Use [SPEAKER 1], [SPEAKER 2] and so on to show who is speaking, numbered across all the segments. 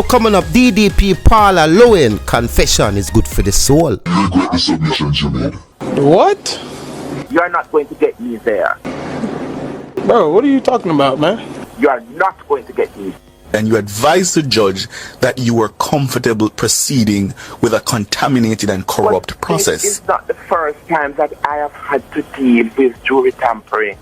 [SPEAKER 1] Now coming up, DPP PAULA Llewellyn, confession is good for the soul.
[SPEAKER 2] You regret the submissions you made.
[SPEAKER 3] What?
[SPEAKER 4] You're not going to get me there.
[SPEAKER 3] Bro, what are you talking about, man?
[SPEAKER 4] You are not going to get me.
[SPEAKER 5] And you advised the judge that you were comfortable proceeding with a contaminated and corrupt process.
[SPEAKER 4] This is not the first time that I have had to deal with jury tampering.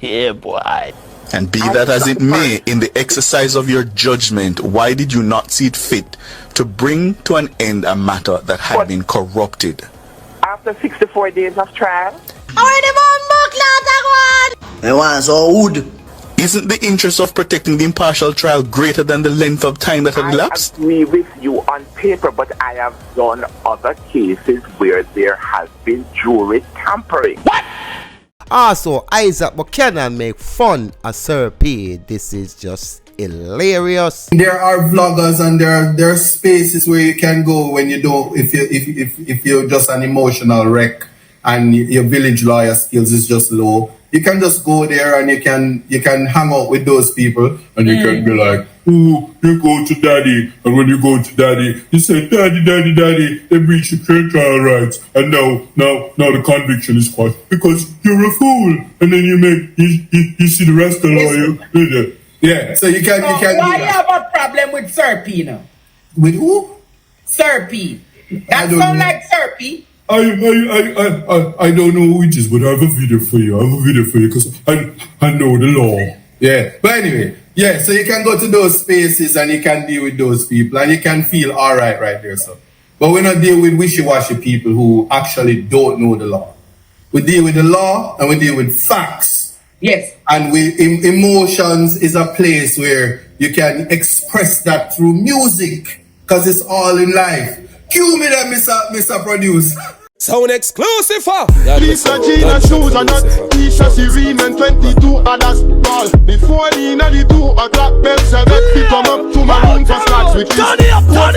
[SPEAKER 3] Yeah, boy.
[SPEAKER 5] And be that as it may, in the exercise of your judgment, why did you not see it fit to bring to an end a matter that had been corrupted?
[SPEAKER 4] After 64 days of trial,
[SPEAKER 5] Isn't the interest of protecting the impartial trial greater than the length of time that had elapsed?
[SPEAKER 4] I agree with you on paper, but I have done other cases where there has been jury tampering. What?
[SPEAKER 1] Also, Isat Buchanan make fun of Sir P. This is just hilarious.
[SPEAKER 6] There are vloggers and there are spaces where you can go when you don't, if you're just an emotional wreck and your village lawyer skills is just low. You can just go there and you can hang out with those people and you can be like, oh, you go to daddy, and when you go to daddy, you say, daddy, daddy, daddy, they breach your trial rights, and now the conviction is quashed because you're a fool, and then you see the rest of the lawyer. Yeah, so you can.
[SPEAKER 7] Why you have a problem with Sir P now?
[SPEAKER 6] With who?
[SPEAKER 7] Sir P. That sound like Sir P.
[SPEAKER 6] I don't know who it is, but I have a video for you. Because I know the law. Yeah. But anyway, yeah, so you can go to those spaces and you can deal with those people and you can feel all right there, so. But we don't deal with wishy-washy people who actually don't know the law. We deal with the law and we deal with facts.
[SPEAKER 7] Yes. And
[SPEAKER 6] emotions is a place where you can express that through music because it's all in life. Cue me that, Mr. Producer.
[SPEAKER 8] Sound exclusive for
[SPEAKER 9] Lisa Gina shoes and not Tisha Serene and 22 others ball. Before the inna the 2 o'clock bell 7 we come up to my room for snacks with this.
[SPEAKER 8] Turn it up, fuck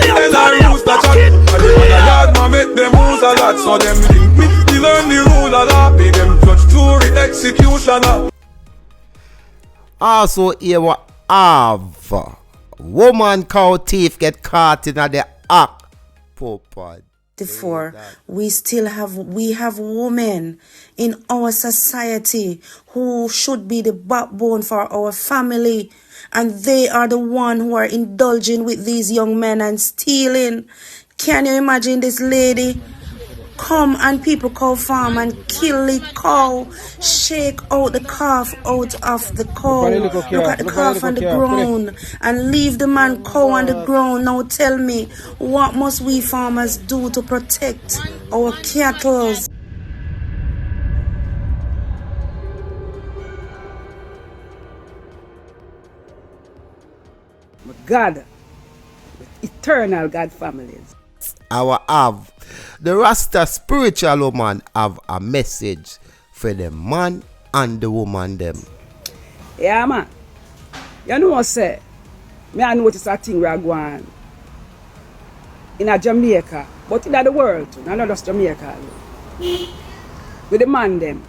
[SPEAKER 8] it. And the yard man make them rules a lot, so them link me. They learn the rule a lot, pay them judge, jury, executioner.
[SPEAKER 1] Also, here we have woman cow thief get caught in the act. Popad.
[SPEAKER 10] We have women in our society who should be the backbone for our family, and they are the one who are indulging with these young men and stealing. Can you imagine this lady come and people cow farm and kill the cow, shake out the calf out of the cow, look at the calf on the ground and leave the man cow on the ground. Now tell me, what must we farmers do to protect our cattle?
[SPEAKER 7] God, eternal God families.
[SPEAKER 1] Our have the Rasta spiritual woman have a message for the man and the woman them.
[SPEAKER 7] Yeah, man. You know what say? Me I notice a thing we are going in a Jamaica, but in the world too, not just Jamaica. With the man them,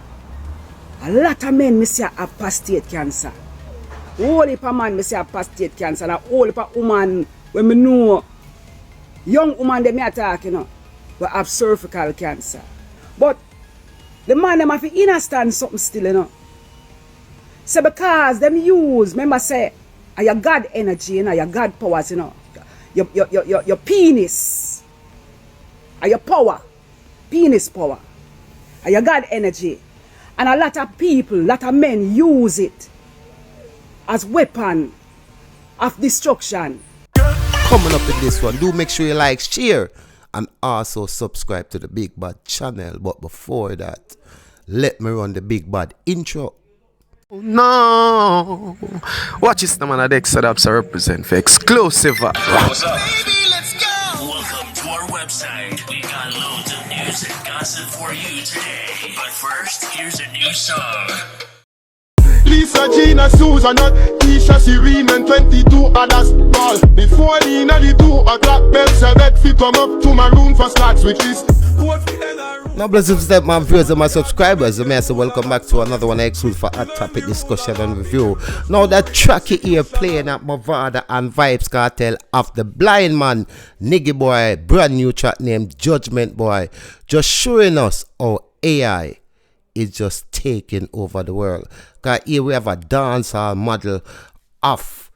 [SPEAKER 7] a lot of men me see have prostate cancer. Whole heap of man me see have prostate cancer, and a whole heap of woman when me know. Young woman them me attack, you know, will have cervical cancer. But the man them have to understand something still, you know. So because them use, remember say, your God energy, you know, your God powers, you know. Your penis. Your power. Penis power. Your God energy. And a lot of people, a lot of men use it as weapon of destruction.
[SPEAKER 1] Coming up in this one, do make sure you like, share, and also subscribe to the Big Bad channel. But before that, let me run the Big Bad intro.
[SPEAKER 3] No, watch this man at Exodus represent for exclusive.
[SPEAKER 8] What's up? Baby, let's go. Welcome to our website. We got loads of news and gossip for you today. But first, here's a new song.
[SPEAKER 9] Lisa Gina Susan not Tisha Serene and 22 others ball. Before the inna the 2 o'clock bell select fi come up to my room for slots which is.
[SPEAKER 1] Now blessed step man viewers and my subscribers, I say welcome back to another one exclusive for Hot Topic discussion and review. Now that track you hear playing at Mavada and VYBZ KARTEL of the Blind Man, Niggy Boy, brand new track named Judgment Boy, just showing us how AI is just taking over the world. Cause here we have a dancehall model of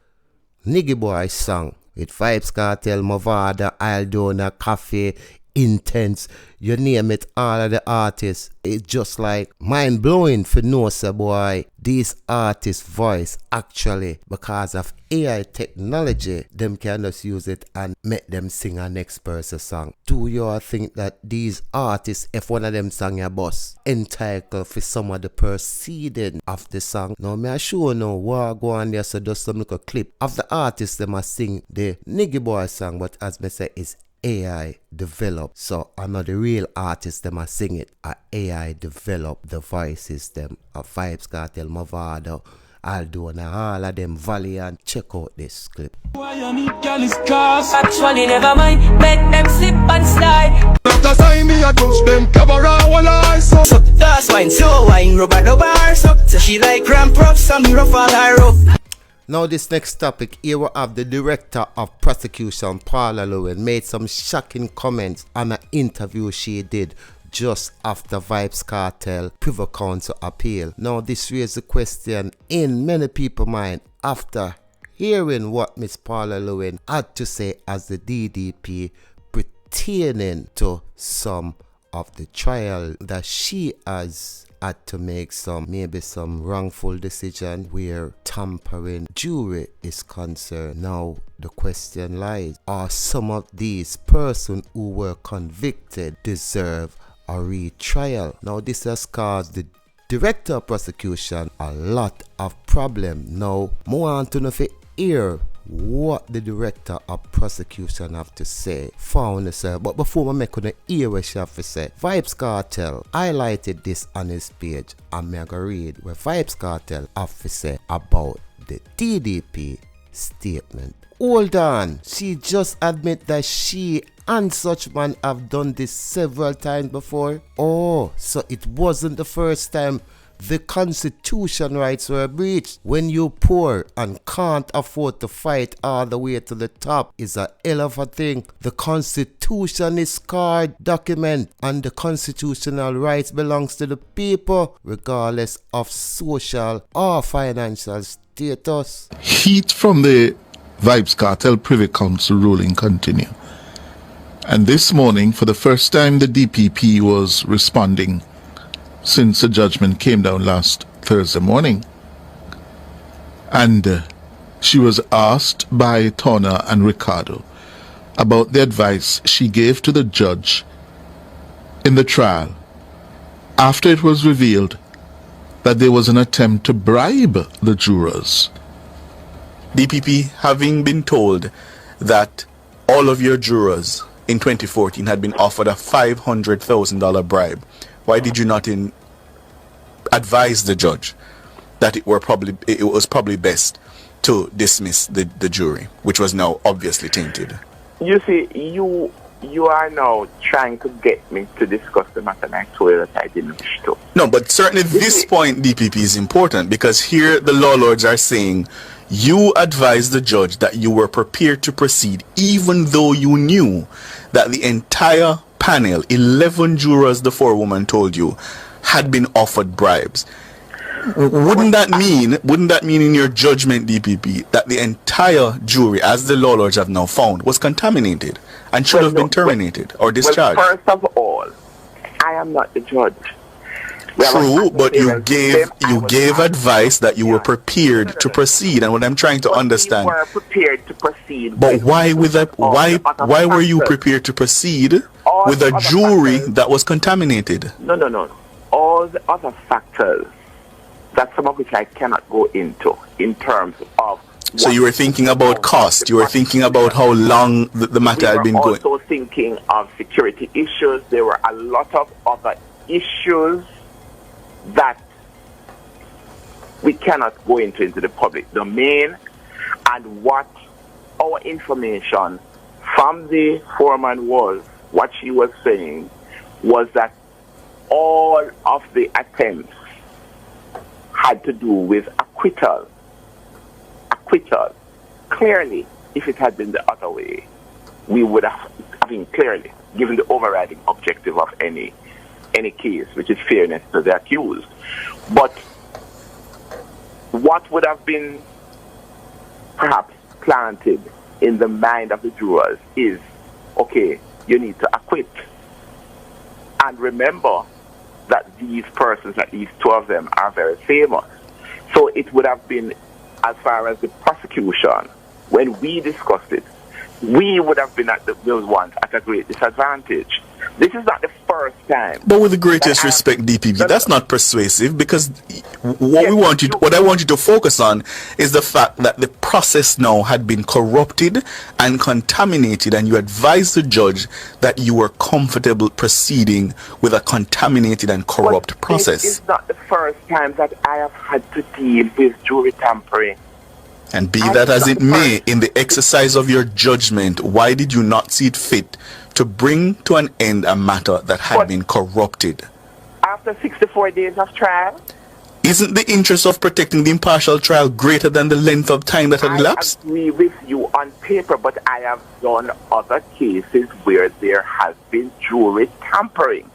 [SPEAKER 1] Niggy Boy's song with VYBZ KARTEL, Mavada, Aldona, Cafe, Intense, you name it, all of the artists. It's just like mind blowing for no sir boy. These artists' voice actually, because of AI technology, them can just use it and make them sing a next person's song. Do you think that these artists, if one of them sang your boss, entitled for some of the proceeding of the song? Now me I sure know what go on there, so just some little clip of the artists them a sing the Niggy Boy song, but as me say, it's AI developed. So I know the real artists them are sing it. AI developed the voices them of VYBZ KARTEL, Mavado, Aldona, all of them Valiant. Check out this clip.
[SPEAKER 11] Actually never mind, make them slip and slide.
[SPEAKER 9] After sign me a touch them camera while I so
[SPEAKER 11] That's wine, so wine, rubber the bar. So she like ramp up, some rough all her rope.
[SPEAKER 1] Now this next topic, here we have the director of prosecution, PAULA Llewellyn, made some shocking comments on an interview she did just after VYBZ KARTEL Privy Council appeal. Now this raised the question in many people's mind after hearing what Miss PAULA Llewellyn had to say as the DDP pertaining to some of the trial that she has had to make maybe some wrongful decision where tampering jury is concerned. Now the question lies, are some of these persons who were convicted deserve a retrial? Now this has caused the director of prosecution a lot of problem. Now I want to know if you hear what the director of prosecution have to say. Found sir, but before I make an hear what she have to say, VYBZ KARTEL highlighted this on his page, and I'm gonna read what VYBZ KARTEL have to say about the DDP statement. Hold on, she just admit that she and such man have done this several times before? Oh, so it wasn't the first time the constitution rights were breached. When you poor and can't afford to fight all the way to the top is a hell of a thing. The constitution is scarred document, and the constitutional rights belongs to the people regardless of social or financial status.
[SPEAKER 2] Heat from the VYBZ KARTEL Privy Council ruling continue. And this morning, for the first time, the DPP was responding since the judgment came down last Thursday morning. And she was asked by Tona and Ricardo about the advice she gave to the judge in the trial after it was revealed that there was an attempt to bribe the jurors.
[SPEAKER 5] DPP, having been told that all of your jurors in 2014 had been offered a $500,000 bribe, why did you not advise the judge that it was probably best to dismiss the jury, which was now obviously tainted?
[SPEAKER 4] You see, you are now trying to get me to discuss the matter, and I told you that I didn't wish to.
[SPEAKER 5] No, but certainly this point, DPP, is important, because here the law lords are saying you advised the judge that you were prepared to proceed even though you knew that the entire panel, 11 jurors, the forewoman told you, had been offered bribes. Wouldn't that mean in your judgment, DPP, that the entire jury, as the law lords have now found, was contaminated and should have been terminated or discharged?
[SPEAKER 4] Well, first of all, I am not the judge.
[SPEAKER 5] True, but you gave advice that you were prepared to proceed, and what I'm trying to understand.
[SPEAKER 4] You were prepared to proceed.
[SPEAKER 5] But why were you prepared to proceed with a jury that was contaminated?
[SPEAKER 4] No. All the other factors, that some of which I cannot go into in terms of.
[SPEAKER 5] So you were thinking about cost. You were thinking about how long the matter had been going.
[SPEAKER 4] Also thinking of security issues. There were a lot of other issues that we cannot go into the public domain, and what our information from the foreman was, what she was saying was that all of the attempts had to do with acquittal. Acquittal. Clearly, if it had been the other way, we would have, clearly, given the overriding objective of any case, which is fairness to the accused. But what would have been perhaps planted in the mind of the jurors is, okay, you need to acquit. And remember that these persons, at least two of them, are very famous. So it would have been, as far as the prosecution, when we discussed it, we would have been at those ones at a great disadvantage. This is not the first time.
[SPEAKER 5] But with the greatest respect, DPP, that's not persuasive, because what I want you to focus on is the fact that the process now had been corrupted and contaminated, and you advised the judge that you were comfortable proceeding with a contaminated and corrupt process.
[SPEAKER 4] This is not the first time that I have had to deal with jury tampering.
[SPEAKER 5] And be that as it may, in the exercise of your judgment, why did you not see it fit to bring to an end a matter that had been corrupted?
[SPEAKER 4] After 64 days of trial?
[SPEAKER 5] Isn't the interest of protecting the impartial trial greater than the length of time that had elapsed?
[SPEAKER 4] I agree with you on paper, but I have done other cases where there has been jury tampering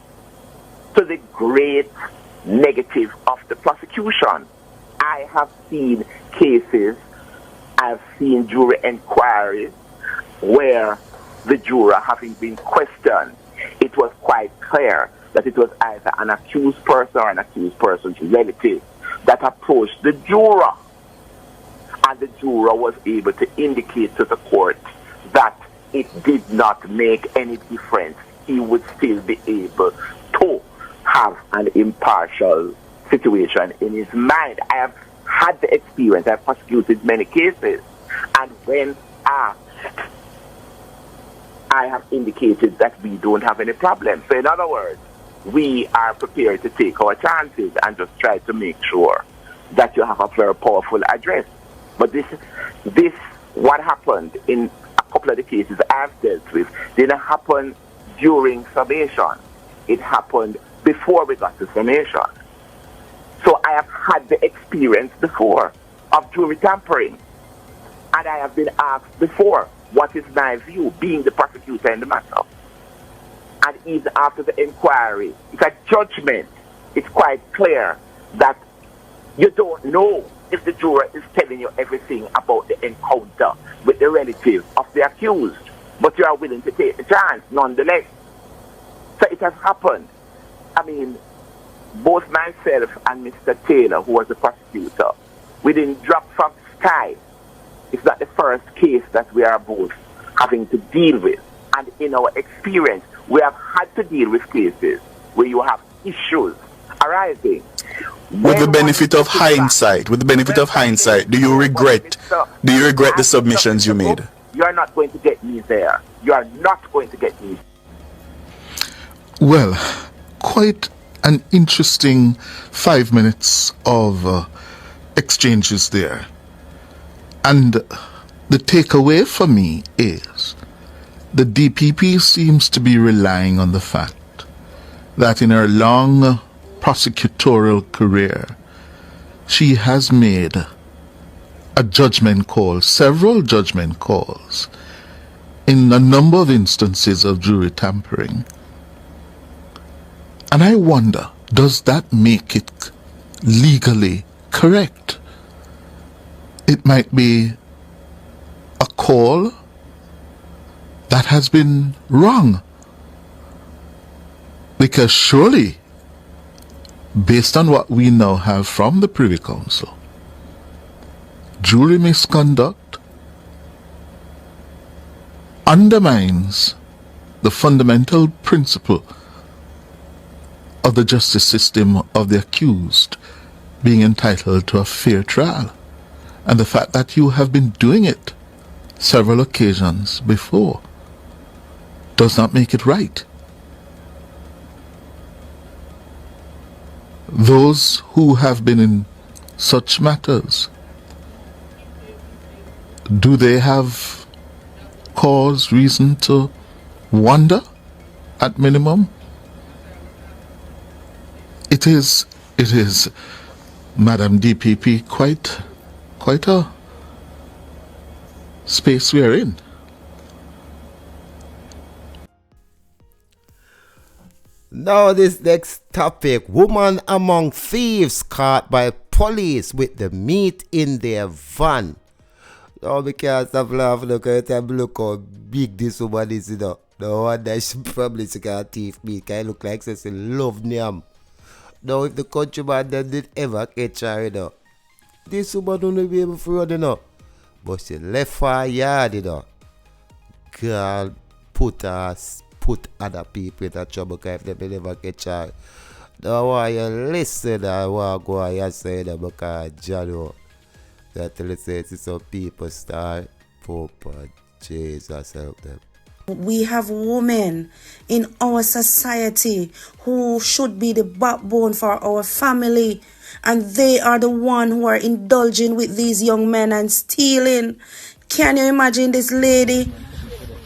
[SPEAKER 4] to the great negative of the prosecution. I have seen cases, I've seen jury inquiries where the juror, having been questioned, it was quite clear that it was either an accused person or an accused person's relative that approached the juror. And the juror was able to indicate to the court that it did not make any difference. He would still be able to have an impartial situation in his mind. I have had the experience. I've prosecuted many cases, and when asked, I have indicated that we don't have any problem. So in other words, we are prepared to take our chances and just try to make sure that you have a very powerful address. But this what happened in a couple of the cases I've dealt with didn't happen during summation. It happened before we got to summation. So I have had the experience before of jury tampering. And I have been asked before, what is my view, being the prosecutor in the matter? And even after the inquiry, it's a judgment. It's quite clear that you don't know if the juror is telling you everything about the encounter with the relative of the accused, but you are willing to take the chance nonetheless. So it has happened. I mean, both myself and Mr. Taylor, who was the prosecutor, we didn't drop from the sky. It's not the first case that we are both having to deal with. And in our experience, we have had to deal with cases where you have issues arising.
[SPEAKER 5] With the benefit of hindsight, do you regret the submissions you made?
[SPEAKER 4] You are not going to get me there. You are not going to get me.
[SPEAKER 2] Well, quite an interesting 5 minutes of exchanges there. And the takeaway for me is the DPP seems to be relying on the fact that in her long prosecutorial career, she has made a judgment call, several judgment calls, in a number of instances of jury tampering. And I wonder, does that make it legally correct? It might be a call that has been wrong. Because surely, based on what we now have from the Privy Council, jury misconduct undermines the fundamental principle of the justice system of the accused being entitled to a fair trial. And the fact that you have been doing it several occasions before does not make it right. Those who have been in such matters, do they have cause, reason to wonder, at minimum. It is, Madam DPP, quite a space we are in.
[SPEAKER 1] Now this next topic, woman among thieves caught by police with the meat in their van. Now we can't stop laughing, look at them, look how big this woman is, you know. The one that she probably can't thief meat, can look like she love Niam. Now if the countryman then did ever catch her, you know, this woman don't be able to run, you know. But she left her yard, you know. Girl put other people in trouble because if they never catch her. Now why you listen and want to go and say that because Jano that tell you say some people start Pope Jesus help them.
[SPEAKER 10] We have women in our society who should be the backbone for our family, and they are the one who are indulging with these young men and stealing. Can you imagine this lady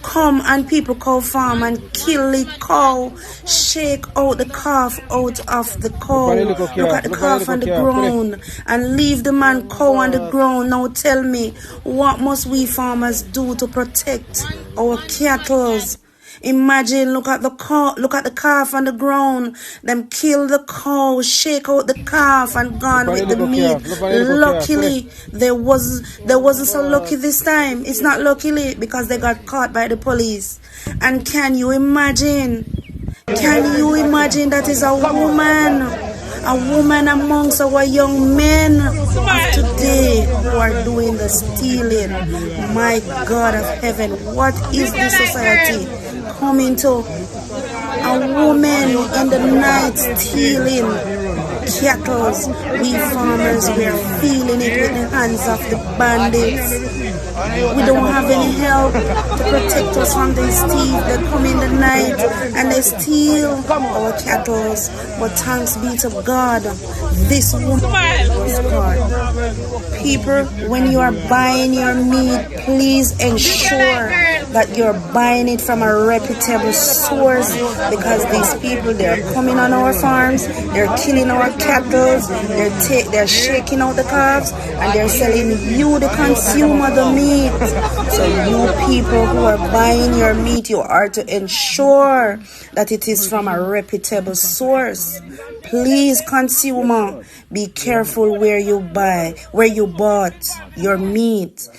[SPEAKER 10] come and people cow farm and kill the cow, shake out the calf out of the cow, look at the calf on the ground and leave the man cow on the ground. Now tell me, what must we farmers do to protect our cattle? Imagine, look at the calf on the ground. Them kill the cow, shake out the calf and gone with the meat. Luckily, there wasn't so lucky this time. It's not luckily because they got caught by the police. And can you imagine that is a woman amongst our young men of today who are doing the stealing. My God of heaven, what is this society coming to? A woman in the night stealing cattle. We farmers, we are feeling it with the hands of the bandits. We don't have any help to protect us from these thieves. They come in the night and they steal our cattle. But thanks be to God, this woman is God. People, when you are buying your meat, please ensure that you're buying it from a reputable source, because these people, they're coming on our farms, they're killing our cattle, they're shaking out the calves, and they're selling you, the consumer, the meat. So you people who are buying your meat, you are to ensure that it is from a reputable source. Please, consumer, be careful where you bought your meat.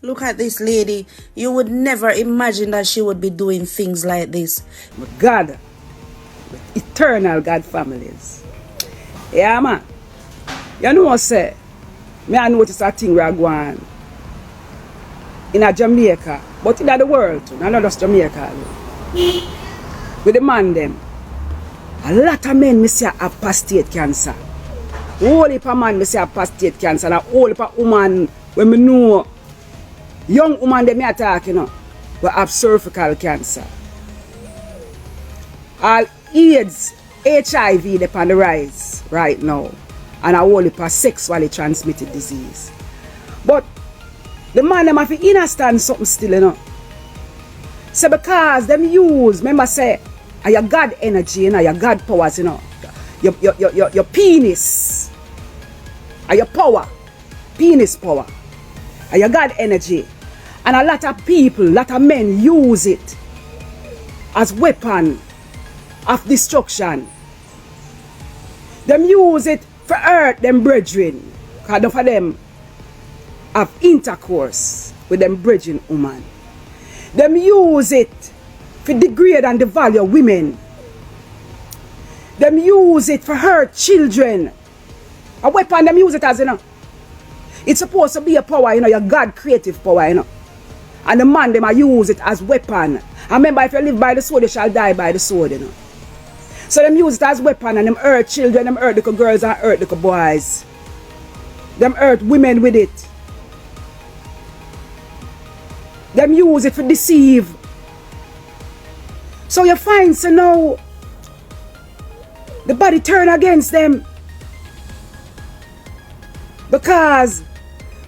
[SPEAKER 10] Look at this lady. You would never imagine that she would be doing things like this.
[SPEAKER 7] God, eternal God families. Yeah, man. You know what I say? I notice a thing we are going in Jamaica, but in the world too, not just Jamaica. With the man them, a lot of men say have prostate cancer. Whole heap of man me say have prostate cancer, and a whole heap of woman when me know, young woman them me attack, you know, will have cervical cancer. All AIDS, HIV they on the rise right now, and a whole heap of sexually transmitted disease. But the man them have to understand something still, you know. So because them use, remember say, your God energy, you know, your God powers, you know, your penis, and your power, penis power, and your God energy. And a lot of people, a lot of men use it as weapon of destruction. Them use it for hurt them brethren, because enough of them have intercourse with them brethren woman. Them use it for degrade and devalue women. Them use it for hurt children. A weapon them use it as, you know. It's supposed to be a power, you know, your God creative power, you know. And the man them use it as weapon. And remember, if you live by the sword, you shall die by the sword, you know. So them use it as weapon, and them hurt children, them hurt little girls and hurt little boys. Them hurt women with it. Them use it for deceive. So you find, so now the body turn against them, because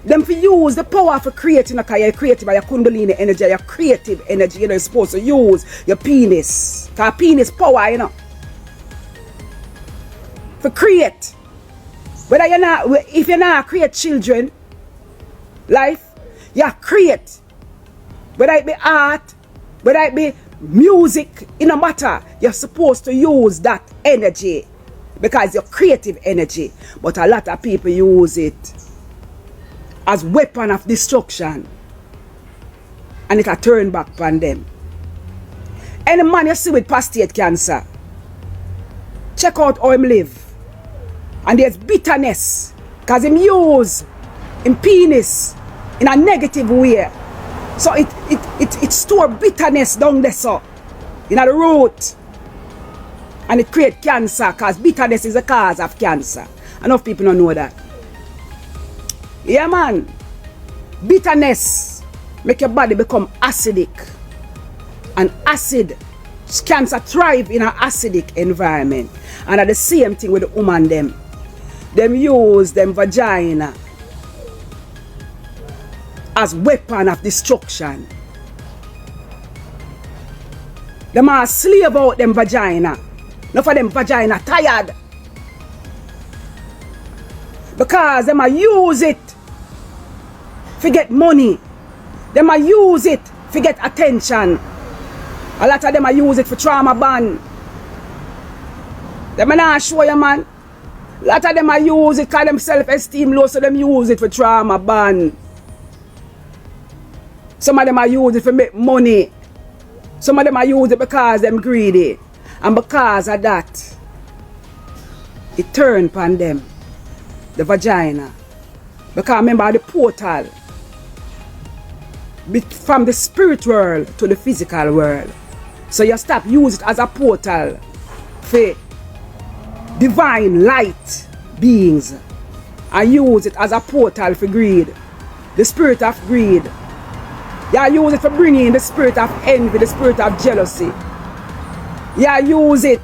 [SPEAKER 7] Them for use the power for creating, because you're creative by your kundalini energy, your creative energy, you're supposed to use your penis. Because penis power, you know. For create. Whether you're not, if you're not create children, life, you create. Whether it be art, whether it be music, it no matter. You're supposed to use that energy because your creative energy. But a lot of people use it as weapon of destruction, and it can turn back on them. Any man you see with prostate cancer, check out how him live. And there's bitterness because him use him penis in a negative way. So it store bitterness down there, so in the root, and it create cancer because bitterness is the cause of cancer. Enough people don't know that. Yeah, man. Bitterness make your body become acidic, and acid cancer thrive in an acidic environment. And at the same thing with the woman them use them vagina as weapon of destruction. Them are slave out them vagina. Not for them vagina tired. Because them are use it to get money. Them are use it to get attention. A lot of them are use it for trauma ban. Them are not show you, man. A lot of them are use it because them self-esteem low, so them use it for trauma ban. Some of them are use it for make money. Some of them are use it because them greedy. And because of that, it turned upon them, the vagina. Because remember the portal from the spirit world to the physical world. So you stop use it as a portal for divine light beings, and use it as a portal for greed, the spirit of greed. You use it for bringing in the spirit of envy, the spirit of jealousy. You use it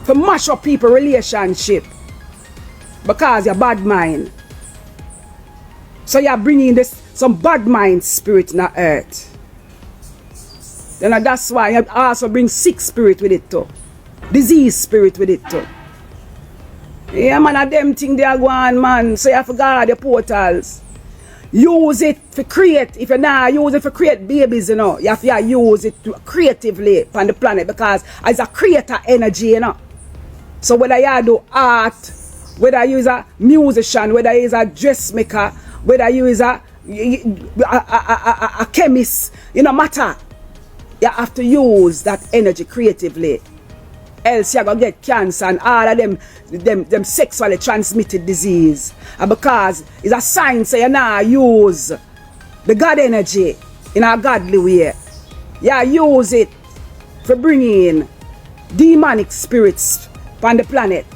[SPEAKER 7] for mash up people relationship because you're bad mind. So you're bringing this some bad mind spirit in the earth. Then that's why you also bring sick spirit with it too. Disease spirit with it too. Yeah, man, of them thing they are going, man. So you have to guard your portals. Use it for create. If you're not use it for create babies, you know, you have to use it creatively on the planet because it's a creator energy, you know. So whether you do art, whether you is a musician, whether you is a dressmaker, whether you is a chemist, it no matter. You have to use that energy creatively. Else you're going to get cancer and all of them sexually transmitted disease. And because it's a sign so you now use the God energy in a godly way. You use it for bringing demonic spirits on the planet.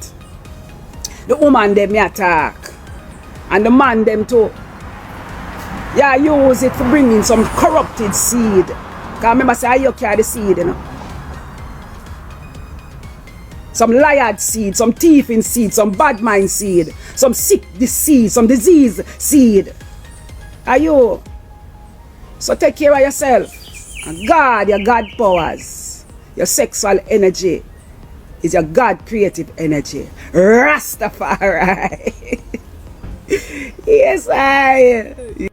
[SPEAKER 7] The woman them may attack. And the man them too. You use it for bringing some corrupted seed. Because remember say you carry the seed, you know. Some liar seed, some thieving seed, some bad mind seed, some sick disease, some disease seed. Are you? So take care of yourself. And God, your God powers, your sexual energy is your God creative energy. Rastafari. Yes, I.